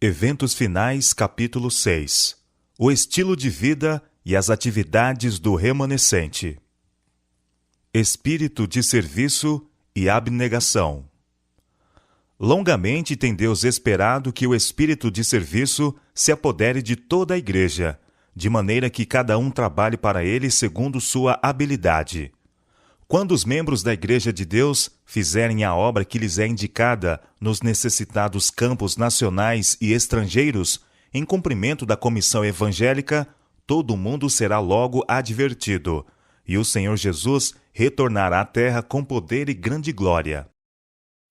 Eventos Finais, capítulo 6. O estilo de vida e as atividades do remanescente. Espírito de serviço e abnegação. Longamente tem Deus esperado que o espírito de serviço se apodere de toda a igreja, de maneira que cada um trabalhe para ele segundo sua habilidade. Quando os membros da Igreja de Deus fizerem a obra que lhes é indicada nos necessitados campos nacionais e estrangeiros, em cumprimento da comissão evangélica, todo mundo será logo advertido, e o Senhor Jesus retornará à terra com poder e grande glória.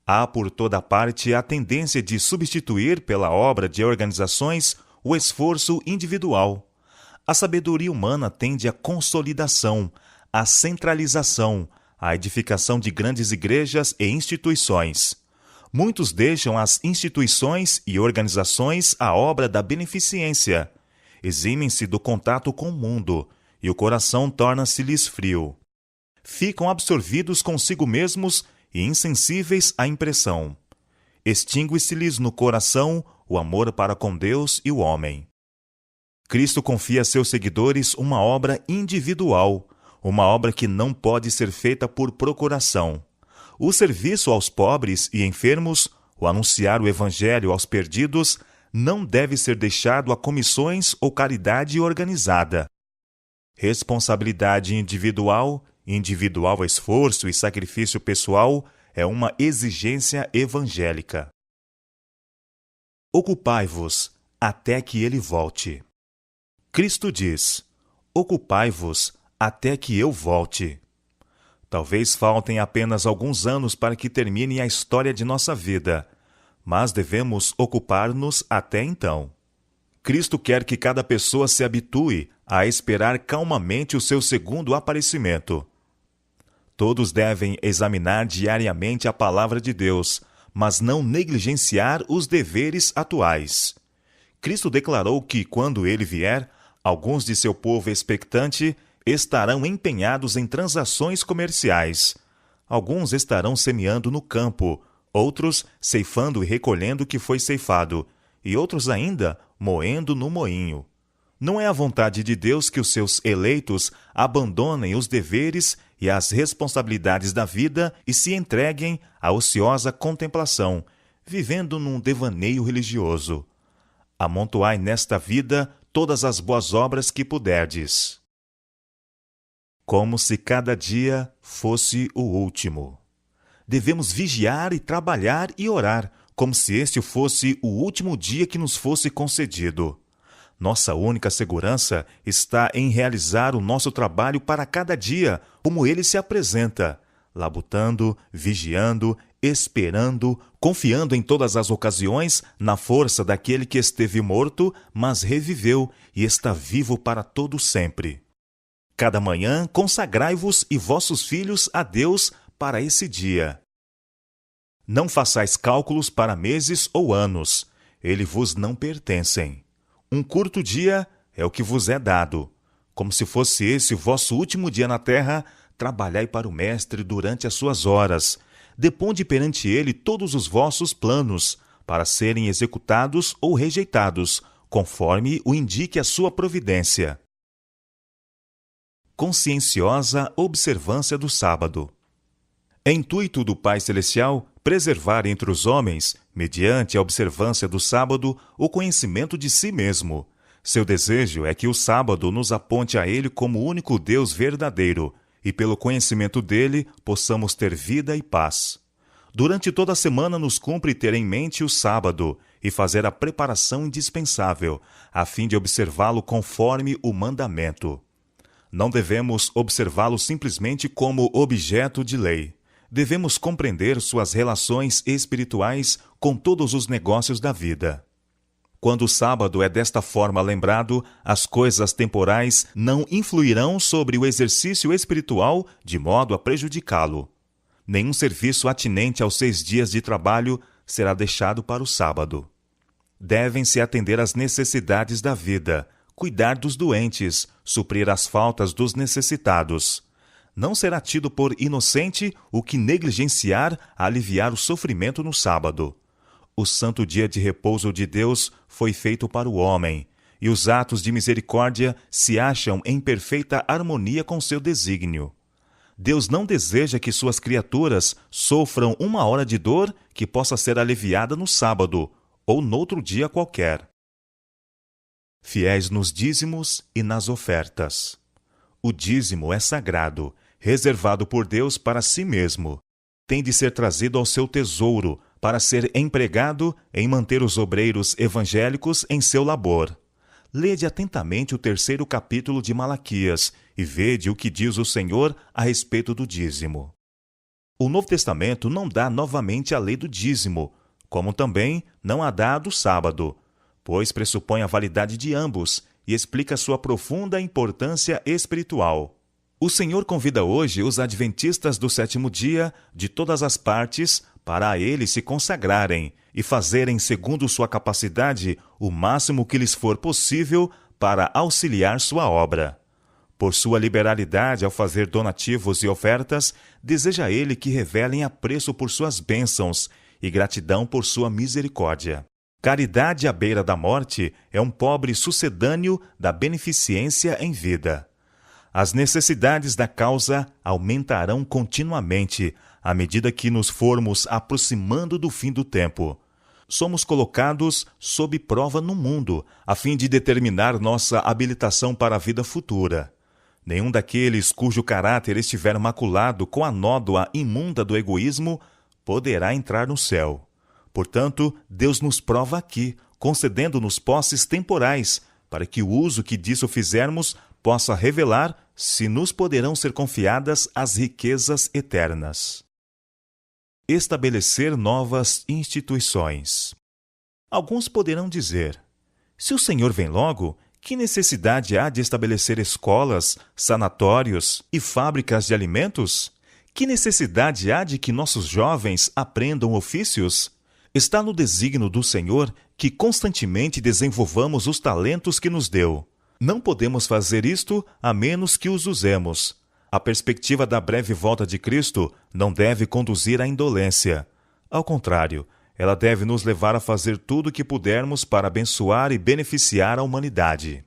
Há por toda parte a tendência de substituir pela obra de organizações o esforço individual. A sabedoria humana tende à consolidação, à centralização, à edificação de grandes igrejas e instituições. Muitos deixam as instituições e organizações à obra da beneficência. Eximem-se do contato com o mundo, e o coração torna-se-lhes frio. Ficam absorvidos consigo mesmos e insensíveis à impressão. Extingue-se-lhes no coração o amor para com Deus e o homem. Cristo confia a seus seguidores uma obra individual, uma obra que não pode ser feita por procuração. O serviço aos pobres e enfermos, o anunciar o evangelho aos perdidos, não deve ser deixado a comissões ou caridade organizada. Responsabilidade individual esforço e sacrifício pessoal é uma exigência evangélica. Ocupai-vos até que ele volte. Cristo diz: ocupai-vos até que eu volte. Talvez faltem apenas alguns anos para que termine a história de nossa vida, mas devemos ocupar-nos até então. Cristo quer que cada pessoa se habitue a esperar calmamente o seu segundo aparecimento. Todos devem examinar diariamente a palavra de Deus, mas não negligenciar os deveres atuais. Cristo declarou que, quando ele vier, alguns de seu povo expectante estarão empenhados em transações comerciais. Alguns estarão semeando no campo, outros ceifando e recolhendo o que foi ceifado, e outros ainda moendo no moinho. Não é a vontade de Deus que os seus eleitos abandonem os deveres e as responsabilidades da vida e se entreguem à ociosa contemplação, vivendo num devaneio religioso. Amontoai nesta vida todas as boas obras que puderdes. Como se cada dia fosse o último. Devemos vigiar e trabalhar e orar, como se este fosse o último dia que nos fosse concedido. Nossa única segurança está em realizar o nosso trabalho para cada dia, como ele se apresenta, labutando, vigiando, esperando, confiando em todas as ocasiões na força daquele que esteve morto, mas reviveu e está vivo para todo sempre. Cada manhã consagrai-vos e vossos filhos a Deus para esse dia. Não façais cálculos para meses ou anos, eles vos não pertencem. Um curto dia é o que vos é dado. Como se fosse esse o vosso último dia na terra, trabalhai para o Mestre durante as suas horas. Deponde perante ele todos os vossos planos, para serem executados ou rejeitados, conforme o indique a sua providência. Conscienciosa observância do sábado. É intuito do Pai Celestial preservar entre os homens, mediante a observância do sábado, o conhecimento de si mesmo. Seu desejo é que o sábado nos aponte a ele como o único Deus verdadeiro, e pelo conhecimento dele possamos ter vida e paz. Durante toda a semana nos cumpre ter em mente o sábado e fazer a preparação indispensável, a fim de observá-lo conforme o mandamento. Não devemos observá-lo simplesmente como objeto de lei. Devemos compreender suas relações espirituais com todos os negócios da vida. Quando o sábado é desta forma lembrado, as coisas temporais não influirão sobre o exercício espiritual de modo a prejudicá-lo. Nenhum serviço atinente aos 6 dias de trabalho será deixado para o sábado. Devem-se atender às necessidades da vida, cuidar dos doentes, suprir as faltas dos necessitados. Não será tido por inocente o que negligenciar a aliviar o sofrimento no sábado. O santo dia de repouso de Deus foi feito para o homem, e os atos de misericórdia se acham em perfeita harmonia com seu desígnio. Deus não deseja que suas criaturas sofram uma hora de dor que possa ser aliviada no sábado ou noutro dia qualquer. Fiéis nos dízimos e nas ofertas. O dízimo é sagrado, reservado por Deus para si mesmo. Tem de ser trazido ao seu tesouro para ser empregado em manter os obreiros evangélicos em seu labor. Lede atentamente o 3º capítulo de Malaquias e vede o que diz o Senhor a respeito do dízimo. O Novo Testamento não dá novamente a lei do dízimo, como também não a dá a do sábado, pois pressupõe a validade de ambos e explica sua profunda importância espiritual. O Senhor convida hoje os adventistas do 7º dia de todas as partes para a Ele se consagrarem e fazerem, segundo sua capacidade, o máximo que lhes for possível para auxiliar sua obra. Por sua liberalidade ao fazer donativos e ofertas, deseja Ele que revelem apreço por suas bênçãos e gratidão por sua misericórdia. Caridade à beira da morte é um pobre sucedâneo da beneficência em vida. As necessidades da causa aumentarão continuamente à medida que nos formos aproximando do fim do tempo. Somos colocados sob prova no mundo, a fim de determinar nossa habilitação para a vida futura. Nenhum daqueles cujo caráter estiver maculado com a nódoa imunda do egoísmo poderá entrar no céu. Portanto, Deus nos prova aqui, concedendo-nos posses temporais, para que o uso que disso fizermos possa revelar se nos poderão ser confiadas as riquezas eternas. Estabelecer novas instituições. Alguns poderão dizer: se o Senhor vem logo, que necessidade há de estabelecer escolas, sanatórios e fábricas de alimentos? Que necessidade há de que nossos jovens aprendam ofícios? Está no desígnio do Senhor que constantemente desenvolvamos os talentos que nos deu. Não podemos fazer isto a menos que os usemos. A perspectiva da breve volta de Cristo não deve conduzir à indolência. Ao contrário, ela deve nos levar a fazer tudo o que pudermos para abençoar e beneficiar a humanidade.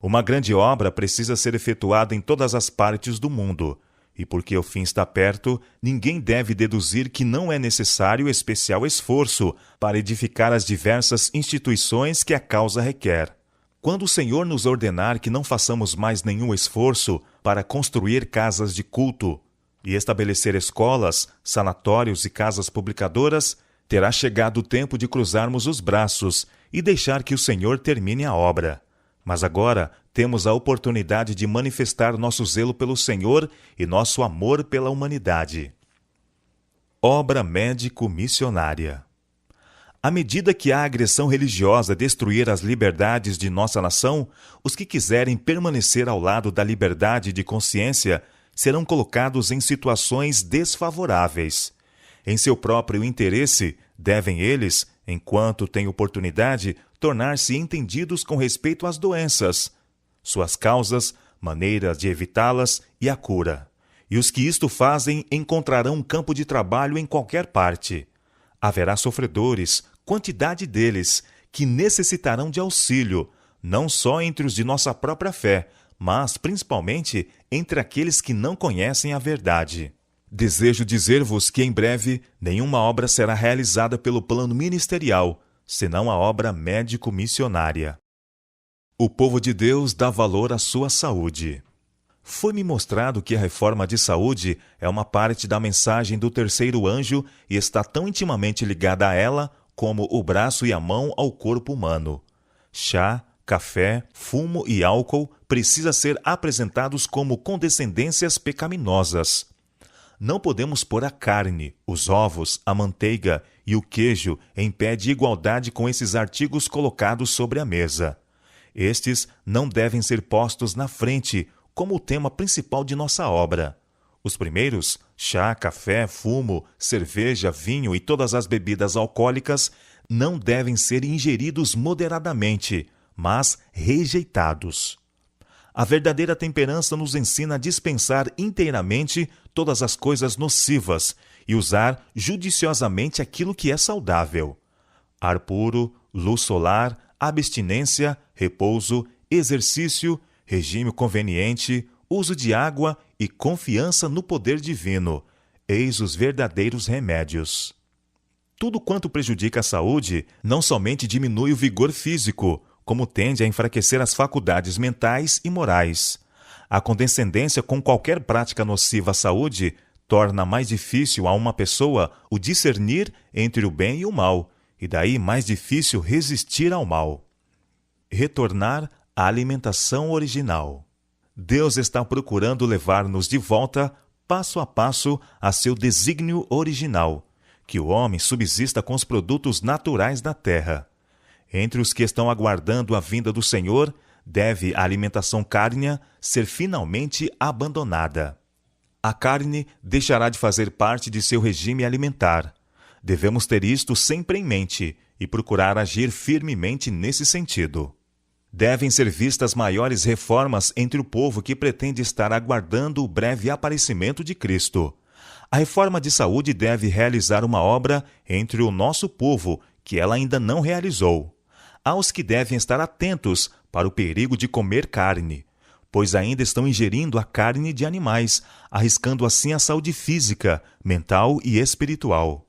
Uma grande obra precisa ser efetuada em todas as partes do mundo, e porque o fim está perto, ninguém deve deduzir que não é necessário especial esforço para edificar as diversas instituições que a causa requer. Quando o Senhor nos ordenar que não façamos mais nenhum esforço para construir casas de culto e estabelecer escolas, sanatórios e casas publicadoras, terá chegado o tempo de cruzarmos os braços e deixar que o Senhor termine a obra. Mas agora temos a oportunidade de manifestar nosso zelo pelo Senhor e nosso amor pela humanidade. Obra médico-missionária. À medida que a agressão religiosa destruir as liberdades de nossa nação, os que quiserem permanecer ao lado da liberdade de consciência serão colocados em situações desfavoráveis. Em seu próprio interesse, devem eles, enquanto têm oportunidade, tornar-se entendidos com respeito às doenças, suas causas, maneiras de evitá-las e a cura. E os que isto fazem encontrarão um campo de trabalho em qualquer parte. Haverá sofredores, quantidade deles, que necessitarão de auxílio, não só entre os de nossa própria fé, mas principalmente entre aqueles que não conhecem a verdade. Desejo dizer-vos que em breve nenhuma obra será realizada pelo plano ministerial, senão a obra médico-missionária. O povo de Deus dá valor à sua saúde. Foi-me mostrado que a reforma de saúde é uma parte da mensagem do terceiro anjo e está tão intimamente ligada a ela como o braço e a mão ao corpo humano. Chá, café, fumo e álcool precisam ser apresentados como condescendências pecaminosas. Não podemos pôr a carne, os ovos, a manteiga e o queijo em pé de igualdade com esses artigos colocados sobre a mesa. Estes não devem ser postos na frente como o tema principal de nossa obra. Os primeiros, chá, café, fumo, cerveja, vinho e todas as bebidas alcoólicas, não devem ser ingeridos moderadamente, mas rejeitados. A verdadeira temperança nos ensina a dispensar inteiramente todas as coisas nocivas e usar judiciosamente aquilo que é saudável. ar puro, luz solar, abstinência, repouso, exercício, regime conveniente, uso de água e confiança no poder divino. Eis os verdadeiros remédios. Tudo quanto prejudica a saúde não somente diminui o vigor físico, como tende a enfraquecer as faculdades mentais e morais. A condescendência com qualquer prática nociva à saúde torna mais difícil a uma pessoa o discernir entre o bem e o mal, e daí mais difícil resistir ao mal. Retornar à alimentação original. Deus está procurando levar-nos de volta, passo a passo, a seu desígnio original, que o homem subsista com os produtos naturais da terra. Entre os que estão aguardando a vinda do Senhor, deve a alimentação cárnea ser finalmente abandonada. A carne deixará de fazer parte de seu regime alimentar. Devemos ter isto sempre em mente e procurar agir firmemente nesse sentido. Devem ser vistas maiores reformas entre o povo que pretende estar aguardando o breve aparecimento de Cristo. A reforma de saúde deve realizar uma obra entre o nosso povo que ela ainda não realizou. Há os que devem estar atentos para o perigo de comer carne, pois ainda estão ingerindo a carne de animais, arriscando assim a saúde física, mental e espiritual.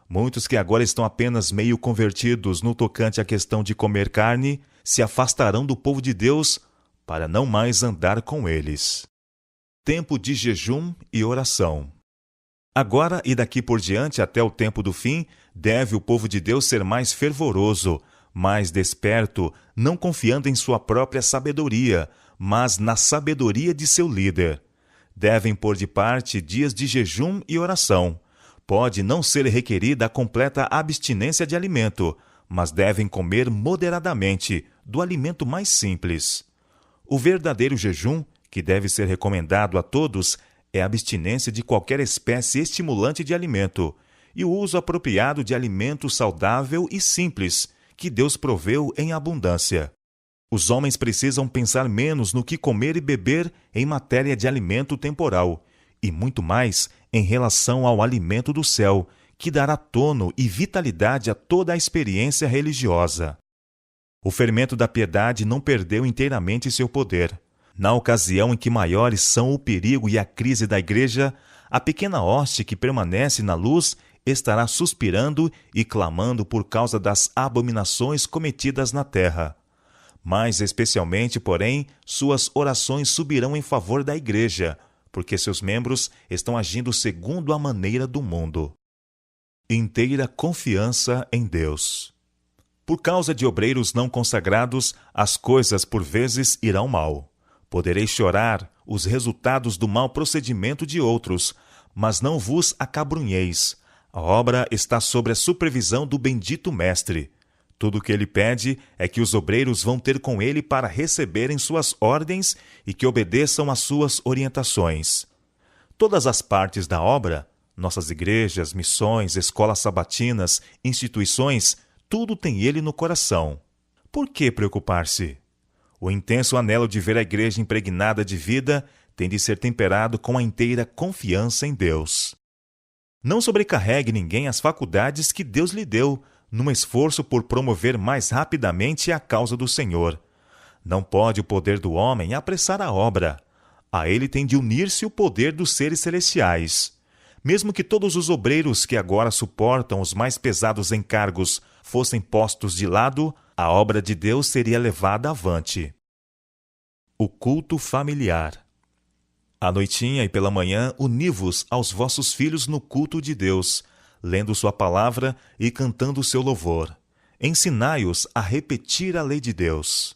Muitos que agora estão apenas meio convertidos no tocante à questão de comer carne, se afastarão do povo de Deus para não mais andar com eles. Tempo de jejum e oração. Agora e daqui por diante até o tempo do fim, deve o povo de Deus ser mais fervoroso, mais desperto, não confiando em sua própria sabedoria, mas na sabedoria de seu líder. Devem pôr de parte dias de jejum e oração. Pode não ser requerida a completa abstinência de alimento, mas devem comer moderadamente do alimento mais simples. O verdadeiro jejum, que deve ser recomendado a todos, é a abstinência de qualquer espécie estimulante de alimento e o uso apropriado de alimento saudável e simples, que Deus proveu em abundância. Os homens precisam pensar menos no que comer e beber em matéria de alimento temporal, e muito mais em relação ao alimento do céu, que dará tono e vitalidade a toda a experiência religiosa. O fermento da piedade não perdeu inteiramente seu poder. Na ocasião em que maiores são o perigo e a crise da igreja, a pequena hoste que permanece na luz estará suspirando e clamando por causa das abominações cometidas na terra. Mais especialmente, porém, suas orações subirão em favor da igreja, porque seus membros estão agindo segundo a maneira do mundo. Inteira confiança em Deus. Por causa de obreiros não consagrados, as coisas por vezes irão mal. Podereis chorar os resultados do mau procedimento de outros, mas não vos acabrunheis. A obra está sob a supervisão do bendito Mestre. Tudo o que ele pede é que os obreiros vão ter com ele para receberem suas ordens e que obedeçam às suas orientações. Todas as partes da obra, nossas igrejas, missões, escolas sabatinas, instituições, tudo tem ele no coração. Por que preocupar-se? O intenso anelo de ver a igreja impregnada de vida tem de ser temperado com a inteira confiança em Deus. Não sobrecarregue ninguém as faculdades que Deus lhe deu, num esforço por promover mais rapidamente a causa do Senhor. Não pode o poder do homem apressar a obra. A ele tem de unir-se o poder dos seres celestiais. Mesmo que todos os obreiros que agora suportam os mais pesados encargos fossem postos de lado, a obra de Deus seria levada avante. O culto familiar. À noitinha e pela manhã, uni-vos aos vossos filhos no culto de Deus, lendo sua palavra e cantando seu louvor. Ensinai-os a repetir a lei de Deus.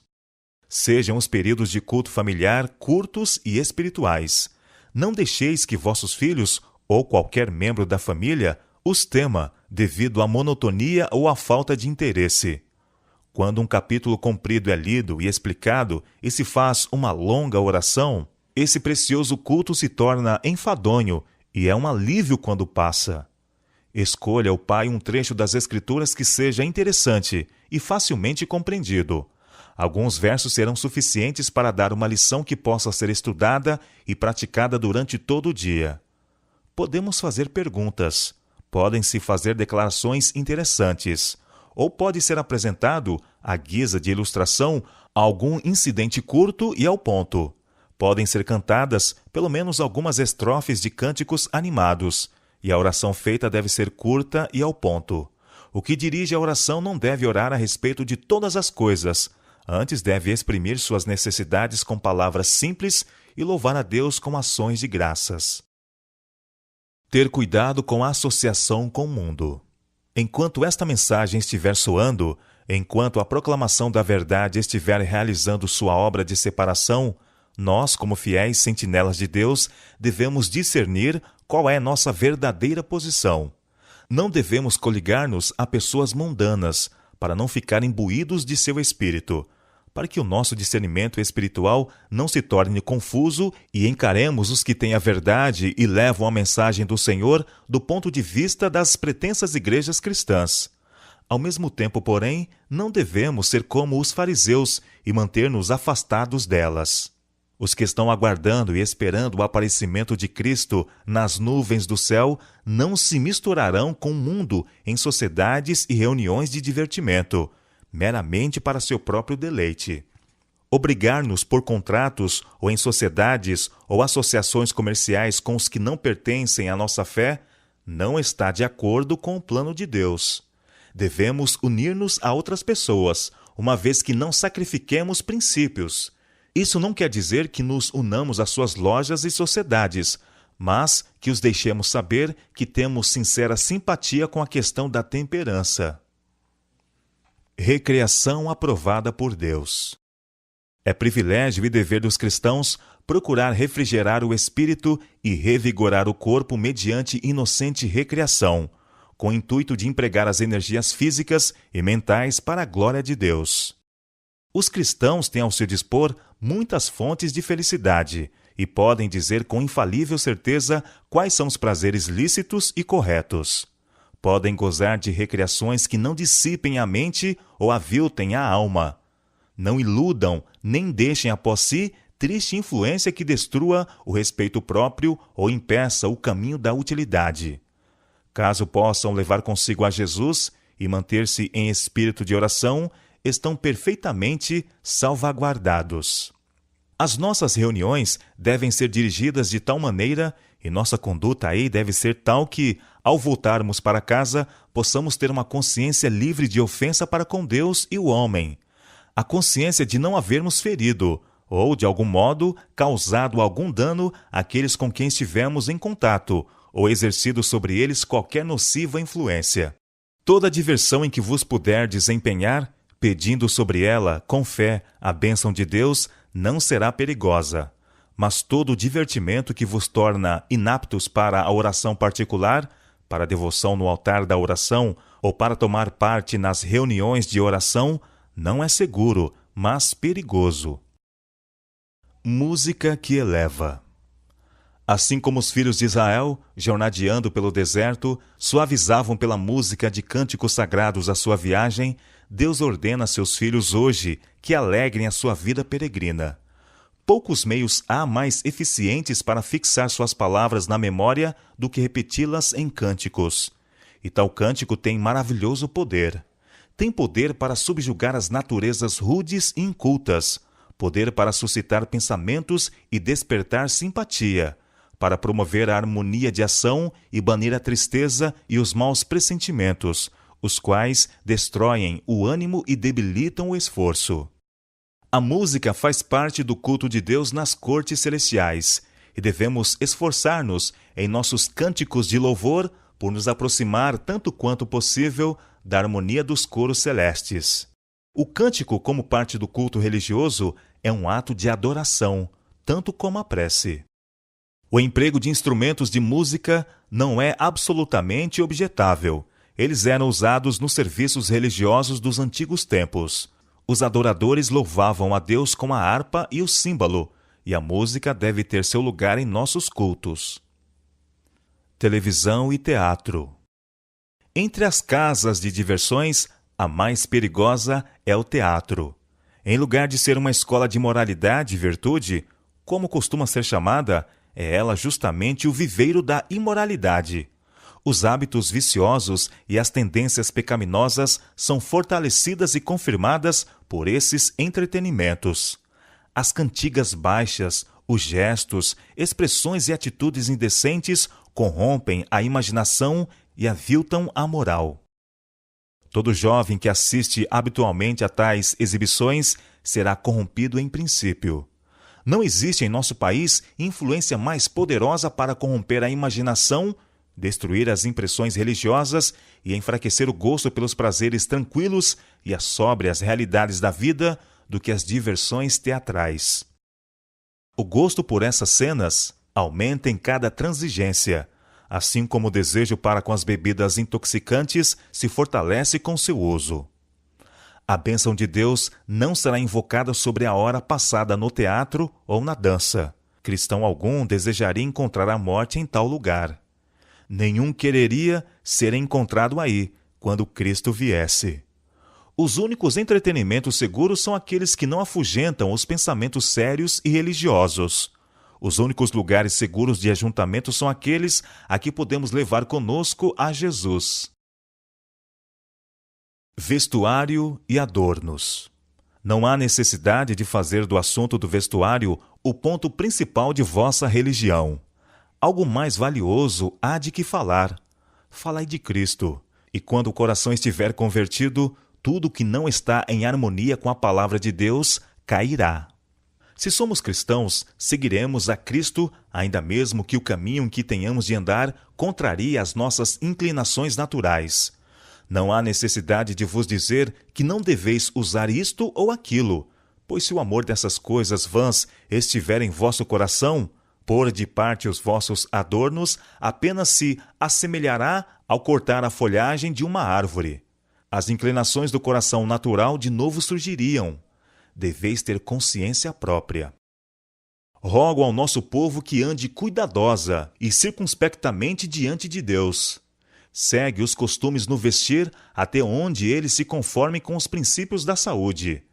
Sejam os períodos de culto familiar curtos e espirituais. Não deixeis que vossos filhos, ou qualquer membro da família, os tema, devido à monotonia ou à falta de interesse. Quando um capítulo comprido é lido e explicado e se faz uma longa oração, esse precioso culto se torna enfadonho e é um alívio quando passa. Escolha o pai um trecho das Escrituras que seja interessante e facilmente compreendido. Alguns versos serão suficientes para dar uma lição que possa ser estudada e praticada durante todo o dia. Podemos fazer perguntas. Podem-se fazer declarações interessantes. ou pode ser apresentado, à guisa de ilustração, algum incidente curto e ao ponto. Podem ser cantadas pelo menos algumas estrofes de cânticos animados, e a oração feita deve ser curta e ao ponto. O que dirige a oração não deve orar a respeito de todas as coisas, antes deve exprimir suas necessidades com palavras simples e louvar a Deus com ações de graças. Ter cuidado com a associação com o mundo. Enquanto esta mensagem estiver soando, enquanto a proclamação da verdade estiver realizando sua obra de separação, nós, como fiéis sentinelas de Deus, devemos discernir qual é nossa verdadeira posição. Não devemos coligar-nos a pessoas mundanas, para não ficar imbuídos de seu espírito, para que o nosso discernimento espiritual não se torne confuso e encaremos os que têm a verdade e levam a mensagem do Senhor do ponto de vista das pretensas igrejas cristãs. Ao mesmo tempo, porém, não devemos ser como os fariseus e manter-nos afastados delas. Os que estão aguardando e esperando o aparecimento de Cristo nas nuvens do céu não se misturarão com o mundo em sociedades e reuniões de divertimento, meramente para seu próprio deleite. Obrigar-nos por contratos ou em sociedades ou associações comerciais com os que não pertencem à nossa fé não está de acordo com o plano de Deus. Devemos unir-nos a outras pessoas, uma vez que não sacrifiquemos princípios. Isso não quer dizer que nos unamos às suas lojas e sociedades, mas que os deixemos saber que temos sincera simpatia com a questão da temperança. Recreação aprovada por Deus. É privilégio e dever dos cristãos procurar refrigerar o espírito e revigorar o corpo mediante inocente recreação, com o intuito de empregar as energias físicas e mentais para a glória de Deus. Os cristãos têm ao seu dispor muitas fontes de felicidade e podem dizer com infalível certeza quais são os prazeres lícitos e corretos. Podem gozar de recreações que não dissipem a mente ou aviltem a alma. Não iludam, nem deixem após si triste influência que destrua o respeito próprio ou impeça o caminho da utilidade. Caso possam levar consigo a Jesus e manter-se em espírito de oração, estão perfeitamente salvaguardados. As nossas reuniões devem ser dirigidas de tal maneira e nossa conduta aí deve ser tal que, ao voltarmos para casa, possamos ter uma consciência livre de ofensa para com Deus e o homem. A consciência de não havermos ferido, ou, de algum modo, causado algum dano àqueles com quem estivemos em contato, ou exercido sobre eles qualquer nociva influência. Toda diversão em que vos puder desempenhar, pedindo sobre ela, com fé, a bênção de Deus, não será perigosa. Mas todo divertimento que vos torna inaptos para a oração particular, para a devoção no altar da oração ou para tomar parte nas reuniões de oração, não é seguro, mas perigoso. Música que eleva. Assim como os filhos de Israel, jornadeando pelo deserto, suavizavam pela música de cânticos sagrados a sua viagem, Deus ordena a seus filhos hoje que alegrem a sua vida peregrina. Poucos meios há mais eficientes para fixar suas palavras na memória do que repeti-las em cânticos. E tal cântico tem maravilhoso poder. Tem poder para subjugar as naturezas rudes e incultas, poder para suscitar pensamentos e despertar simpatia, para promover a harmonia de ação e banir a tristeza e os maus pressentimentos, os quais destroem o ânimo e debilitam o esforço. A música faz parte do culto de Deus nas cortes celestiais, e devemos esforçar-nos em nossos cânticos de louvor por nos aproximar tanto quanto possível da harmonia dos coros celestes. O cântico, como parte do culto religioso, é um ato de adoração, tanto como a prece. O emprego de instrumentos de música não é absolutamente objetável. Eles eram usados nos serviços religiosos dos antigos tempos. Os adoradores louvavam a Deus com a harpa e o símbolo, e a música deve ter seu lugar em nossos cultos. Televisão e teatro. Entre as casas de diversões, a mais perigosa é o teatro. Em lugar de ser uma escola de moralidade e virtude, como costuma ser chamada, é ela justamente o viveiro da imoralidade. Os hábitos viciosos e as tendências pecaminosas são fortalecidas e confirmadas por esses entretenimentos. As cantigas baixas, os gestos, expressões e atitudes indecentes corrompem a imaginação e aviltam a moral. Todo jovem que assiste habitualmente a tais exibições será corrompido em princípio. Não existe em nosso país influência mais poderosa para corromper a imaginação, destruir as impressões religiosas e enfraquecer o gosto pelos prazeres tranquilos e as sóbrias realidades da vida do que as diversões teatrais. O gosto por essas cenas aumenta em cada transigência, assim como o desejo para com as bebidas intoxicantes se fortalece com seu uso. A bênção de Deus não será invocada sobre a hora passada no teatro ou na dança. Cristão algum desejaria encontrar a morte em tal lugar. Nenhum quereria ser encontrado aí, quando Cristo viesse. Os únicos entretenimentos seguros são aqueles que não afugentam os pensamentos sérios e religiosos. Os únicos lugares seguros de ajuntamento são aqueles a que podemos levar conosco a Jesus. Vestuário e adornos. Não há necessidade de fazer do assunto do vestuário o ponto principal de vossa religião. Algo mais valioso há de que falar. Falai de Cristo, e quando o coração estiver convertido, tudo que não está em harmonia com a palavra de Deus cairá. Se somos cristãos, seguiremos a Cristo, ainda mesmo que o caminho em que tenhamos de andar contrarie as nossas inclinações naturais. Não há necessidade de vos dizer que não deveis usar isto ou aquilo, pois se o amor dessas coisas vãs estiver em vosso coração, pôr de parte os vossos adornos apenas se assemelhará ao cortar a folhagem de uma árvore. As inclinações do coração natural de novo surgiriam. Deveis ter consciência própria. Rogo ao nosso povo que ande cuidadosa e circunspectamente diante de Deus. Segue os costumes no vestir até onde eles se conformem com os princípios da saúde.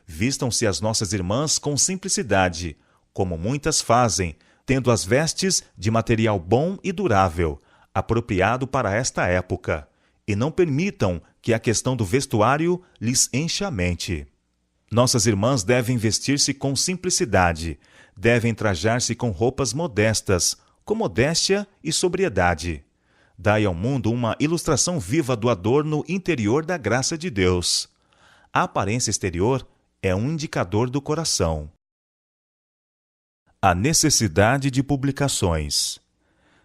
Vistam-se as nossas irmãs com simplicidade, como muitas fazem, tendo as vestes de material bom e durável, apropriado para esta época, e não permitam que a questão do vestuário lhes encha a mente. Nossas irmãs devem vestir-se com simplicidade, devem trajar-se com roupas modestas, com modéstia e sobriedade. Dai ao mundo uma ilustração viva do adorno interior da graça de Deus. A aparência exterior é um indicador do coração. A necessidade de publicações.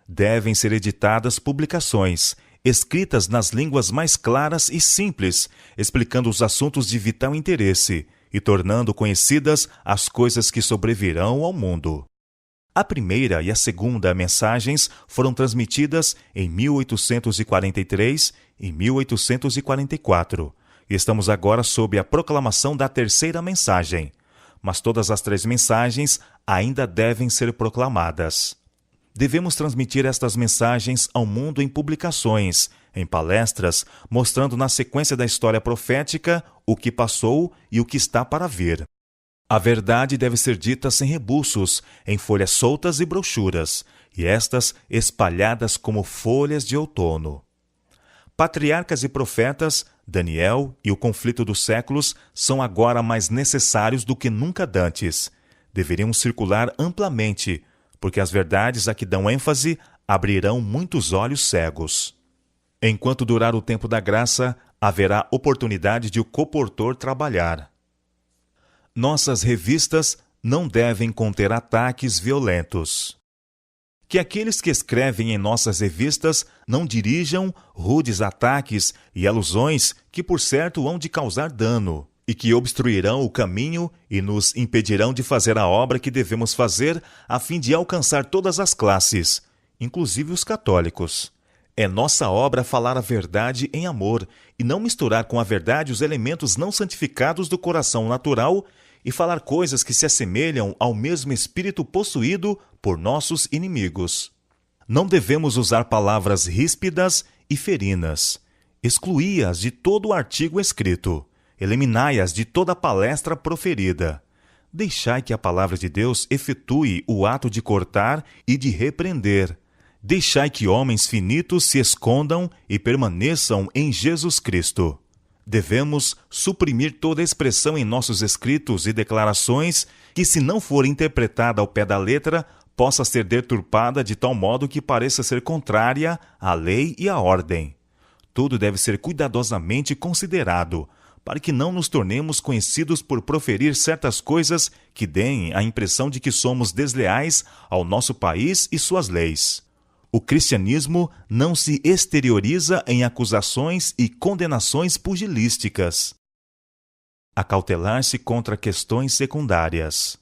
Devem ser editadas publicações, escritas nas línguas mais claras e simples, explicando os assuntos de vital interesse e tornando conhecidas as coisas que sobrevirão ao mundo. A primeira e a segunda mensagens foram transmitidas em 1843 e 1844. E estamos agora sob a proclamação da terceira mensagem, mas todas as três mensagens ainda devem ser proclamadas. Devemos transmitir estas mensagens ao mundo em publicações, em palestras, mostrando na sequência da história profética o que passou e o que está para vir. A verdade deve ser dita sem rebuços, em folhas soltas e brochuras, e estas espalhadas como folhas de outono. Patriarcas e profetas, Daniel e o conflito dos séculos são agora mais necessários do que nunca dantes. Deveriam circular amplamente, porque as verdades a que dão ênfase abrirão muitos olhos cegos. Enquanto durar o tempo da graça, haverá oportunidade de o coportor trabalhar. Nossas revistas não devem conter ataques violentos. Que aqueles que escrevem em nossas revistas não dirijam rudes ataques e alusões que, por certo, hão de causar dano, e que obstruirão o caminho e nos impedirão de fazer a obra que devemos fazer a fim de alcançar todas as classes, inclusive os católicos. É nossa obra falar a verdade em amor e não misturar com a verdade os elementos não santificados do coração natural e falar coisas que se assemelham ao mesmo espírito possuído por nossos inimigos. Não devemos usar palavras ríspidas e ferinas. Excluí-as de todo o artigo escrito. Eliminai-as de toda palestra proferida. Deixai que a palavra de Deus efetue o ato de cortar e de repreender. Deixai que homens finitos se escondam e permaneçam em Jesus Cristo. Devemos suprimir toda expressão em nossos escritos e declarações que, se não for interpretada ao pé da letra, possa ser deturpada de tal modo que pareça ser contrária à lei e à ordem. Tudo deve ser cuidadosamente considerado, para que não nos tornemos conhecidos por proferir certas coisas que deem a impressão de que somos desleais ao nosso país e suas leis. O cristianismo não se exterioriza em acusações e condenações pugilísticas. Acautelar-se contra questões secundárias.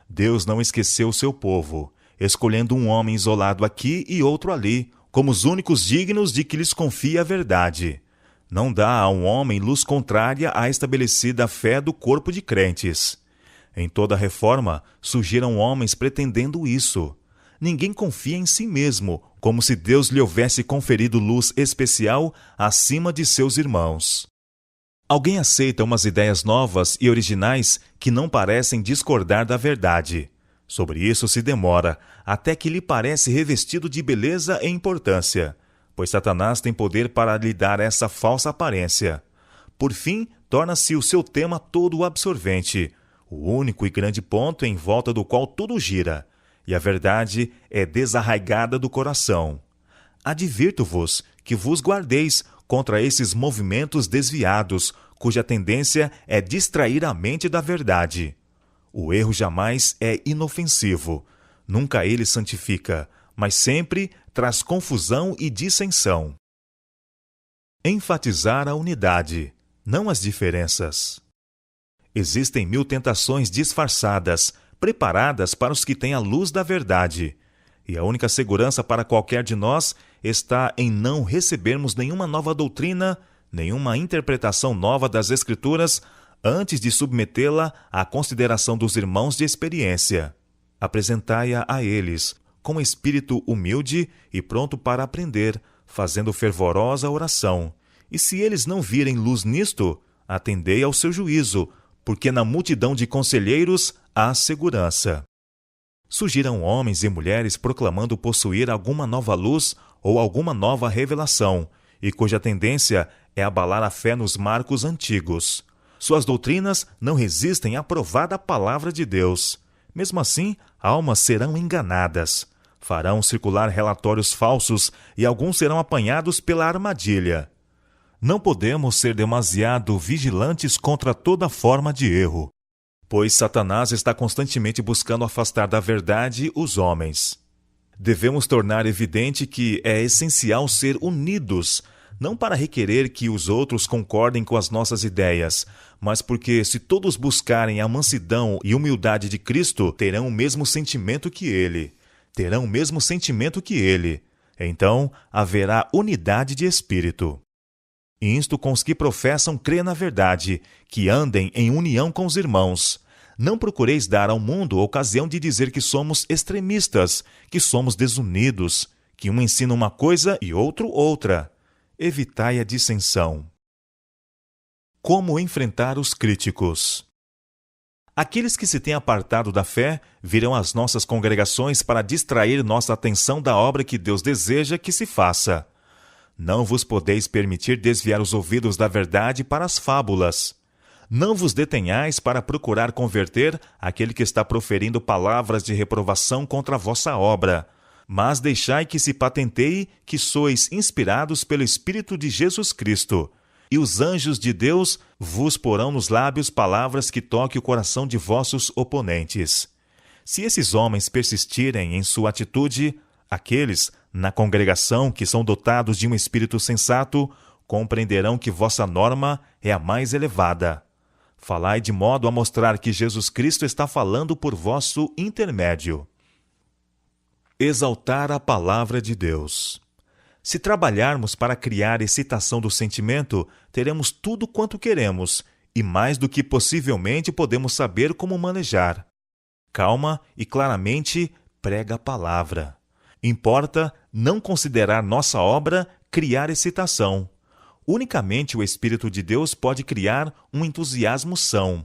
Deus não esqueceu seu povo, escolhendo um homem isolado aqui e outro ali, como os únicos dignos de que lhes confie a verdade. Não dá a um homem luz contrária à estabelecida fé do corpo de crentes. Em toda a reforma, surgiram homens pretendendo isso. Ninguém confia em si mesmo, como se Deus lhe houvesse conferido luz especial acima de seus irmãos. Alguém aceita umas ideias novas e originais que não parecem discordar da verdade. Sobre isso se demora, até que lhe parece revestido de beleza e importância, pois Satanás tem poder para lhe dar essa falsa aparência. Por fim, torna-se o seu tema todo absorvente, o único e grande ponto em volta do qual tudo gira, e a verdade é desarraigada do coração. Advirto-vos que vos guardeis contra esses movimentos desviados, cuja tendência é distrair a mente da verdade. O erro jamais é inofensivo, nunca ele santifica, mas sempre traz confusão e dissensão. Enfatizar a unidade, não as diferenças. Existem 1000 tentações disfarçadas, preparadas para os que têm a luz da verdade, e a única segurança para qualquer de nós está em não recebermos nenhuma nova doutrina, nenhuma interpretação nova das Escrituras, antes de submetê-la à consideração dos irmãos de experiência. Apresentai-a a eles, com espírito humilde e pronto para aprender, fazendo fervorosa oração. E se eles não virem luz nisto, atendei ao seu juízo, porque na multidão de conselheiros há segurança. Surgiram homens e mulheres proclamando possuir alguma nova luz ou alguma nova revelação, e cuja tendência é abalar a fé nos marcos antigos. Suas doutrinas não resistem à provada palavra de Deus. Mesmo assim, almas serão enganadas. Farão circular relatórios falsos e alguns serão apanhados pela armadilha. Não podemos ser demasiado vigilantes contra toda forma de erro, pois Satanás está constantemente buscando afastar da verdade os homens. Devemos tornar evidente que é essencial ser unidos, não para requerer que os outros concordem com as nossas ideias, mas porque, se todos buscarem a mansidão e humildade de Cristo, terão o mesmo sentimento que Ele. Então, haverá unidade de espírito. Insto com os que professam crer na verdade, que andem em união com os irmãos. Não procureis dar ao mundo ocasião de dizer que somos extremistas, que somos desunidos, que um ensina uma coisa e outro outra. Evitai a dissensão. Como enfrentar os críticos? Aqueles que se têm apartado da fé virão às nossas congregações para distrair nossa atenção da obra que Deus deseja que se faça. Não vos podeis permitir desviar os ouvidos da verdade para as fábulas. Não vos detenhais para procurar converter aquele que está proferindo palavras de reprovação contra a vossa obra, mas deixai que se patenteie que sois inspirados pelo Espírito de Jesus Cristo, e os anjos de Deus vos porão nos lábios palavras que toquem o coração de vossos oponentes. Se esses homens persistirem em sua atitude, aqueles na congregação que são dotados de um espírito sensato compreenderão que vossa norma é a mais elevada. Falai de modo a mostrar que Jesus Cristo está falando por vosso intermédio. Exaltar a palavra de Deus. Se trabalharmos para criar excitação do sentimento, teremos tudo quanto queremos, e mais do que possivelmente podemos saber como manejar. Calma e claramente prega a palavra. Importa não considerar nossa obra criar excitação. Unicamente o Espírito de Deus pode criar um entusiasmo são.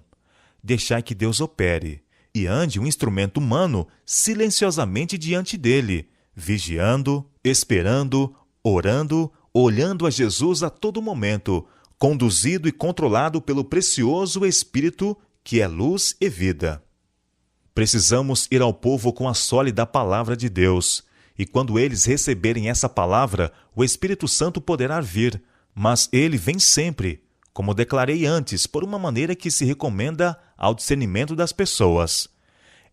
Deixai que Deus opere, e ande um instrumento humano silenciosamente diante dele, vigiando, esperando, orando, olhando a Jesus a todo momento, conduzido e controlado pelo precioso Espírito, que é luz e vida. Precisamos ir ao povo com a sólida palavra de Deus, e quando eles receberem essa palavra, o Espírito Santo poderá vir, mas ele vem sempre, como declarei antes, por uma maneira que se recomenda ao discernimento das pessoas.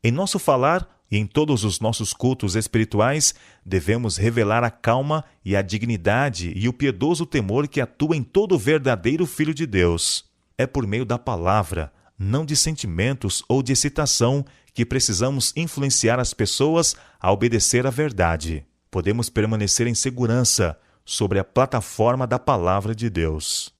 Em nosso falar e em todos os nossos cultos espirituais, devemos revelar a calma e a dignidade e o piedoso temor que atua em todo verdadeiro Filho de Deus. É por meio da palavra, não de sentimentos ou de excitação, que precisamos influenciar as pessoas a obedecer à verdade. Podemos permanecer em segurança sobre a plataforma da palavra de Deus.